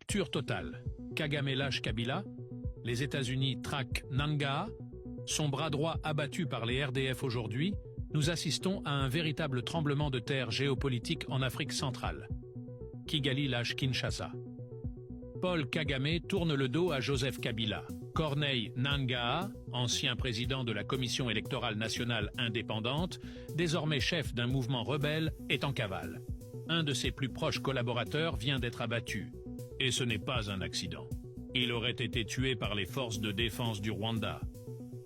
Rupture totale. Kagame lâche Kabila, les États-Unis traquent Nangaa, son bras droit abattu par les RDF aujourd'hui, nous assistons à un véritable tremblement de terre géopolitique en Afrique centrale. Kigali lâche Kinshasa. Paul Kagame tourne le dos à Joseph Kabila. Corneille Nangaa, ancien président de la Commission électorale nationale indépendante, désormais chef d'un mouvement rebelle, est en cavale. Un de ses plus proches collaborateurs vient d'être abattu. Et ce n'est pas un accident. Il aurait été tué par les forces de défense du Rwanda.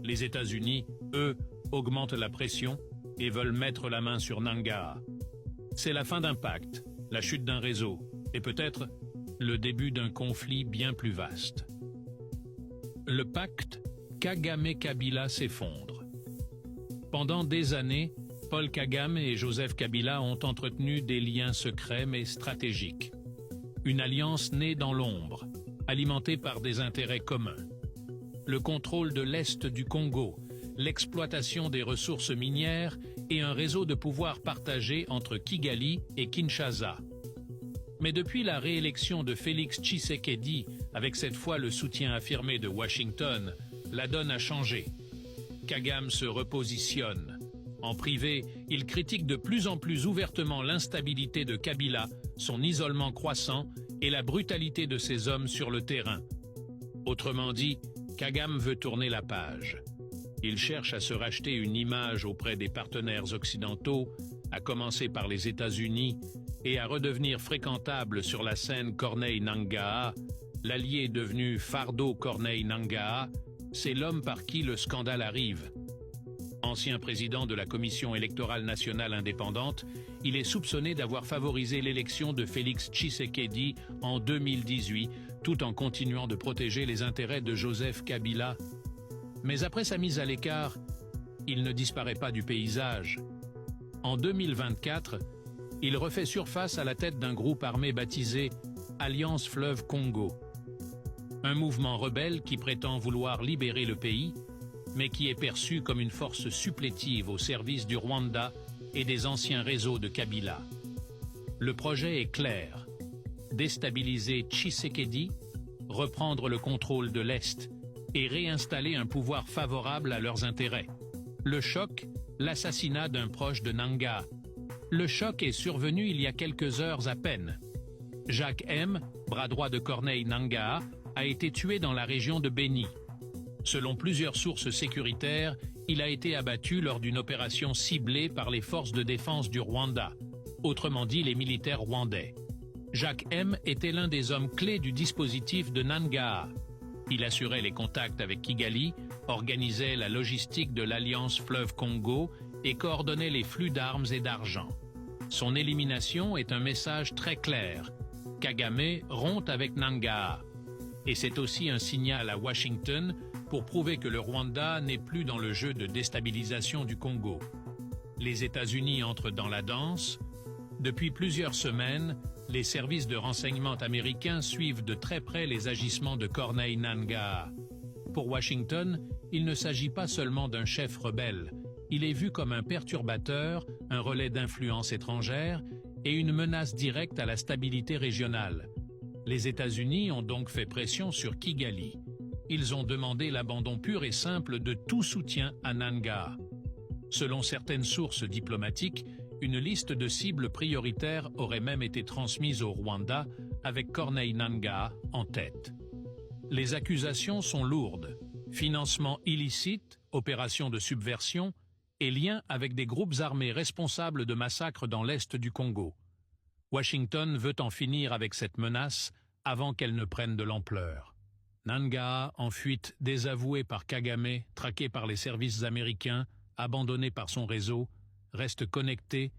Les États-Unis, eux, augmentent la pression et veulent mettre la main sur Nangaa. C'est la fin d'un pacte, la chute d'un réseau, et peut-être le début d'un conflit bien plus vaste. Le pacte Kagame-Kabila s'effondre. Pendant des années, Paul Kagame et Joseph Kabila ont entretenu des liens secrets mais stratégiques. Une alliance née dans l'ombre, alimentée par des intérêts communs. Le contrôle de l'Est du Congo, l'exploitation des ressources minières et un réseau de pouvoir partagé entre Kigali et Kinshasa. Mais depuis la réélection de Félix Tshisekedi, avec cette fois le soutien affirmé de Washington, la donne a changé. Kagame se repositionne. En privé, il critique de plus en plus ouvertement l'instabilité de Kabila, son isolement croissant et la brutalité de ses hommes sur le terrain. Autrement dit, Kagame veut tourner la page. Il cherche à se racheter une image auprès des partenaires occidentaux, à commencer par les États-Unis, et à redevenir fréquentable sur la scène Corneille Nangaa, l'allié devenu Fardo Corneille Nangaa, c'est l'homme par qui le scandale arrive. Ancien président de la Commission électorale nationale indépendante, il est soupçonné d'avoir favorisé l'élection de Félix Tshisekedi en 2018, tout en continuant de protéger les intérêts de Joseph Kabila. Mais après sa mise à l'écart, il ne disparaît pas du paysage. En 2024, il refait surface à la tête d'un groupe armé baptisé Alliance Fleuve Congo. Un mouvement rebelle qui prétend vouloir libérer le pays, mais qui est perçu comme une force supplétive au service du Rwanda et des anciens réseaux de Kabila. Le projet est clair. Déstabiliser Tshisekedi, reprendre le contrôle de l'Est et réinstaller un pouvoir favorable à leurs intérêts. Le choc, l'assassinat d'un proche de Nangaa. Le choc est survenu il y a quelques heures à peine. Jacques M., bras droit de Corneille Nangaa, a été tué dans la région de Beni. Selon plusieurs sources sécuritaires, il a été abattu lors d'une opération ciblée par les forces de défense du Rwanda, autrement dit les militaires rwandais. Jacques M. était l'un des hommes clés du dispositif de Nangaa. Il assurait les contacts avec Kigali, organisait la logistique de l'Alliance Fleuve Congo et coordonnait les flux d'armes et d'argent. Son élimination est un message très clair. Kagame rompt avec Nangaa. Et c'est aussi un signal à Washington pour prouver que le Rwanda n'est plus dans le jeu de déstabilisation du Congo. Les États-Unis entrent dans la danse. Depuis plusieurs semaines, les services de renseignement américains suivent de très près les agissements de Corneille Nangaa. Pour Washington, il ne s'agit pas seulement d'un chef rebelle. Il est vu comme un perturbateur, un relais d'influence étrangère et une menace directe à la stabilité régionale. Les États-Unis ont donc fait pression sur Kigali. Ils ont demandé l'abandon pur et simple de tout soutien à Nangaa. Selon certaines sources diplomatiques, une liste de cibles prioritaires aurait même été transmise au Rwanda, avec Corneille Nangaa en tête. Les accusations sont lourdes. Financement illicite, opérations de subversion et liens avec des groupes armés responsables de massacres dans l'est du Congo. Washington veut en finir avec cette menace avant qu'elle ne prenne de l'ampleur. Nangaa, en fuite, désavoué par Kagame, traqué par les services américains, abandonné par son réseau, reste connecté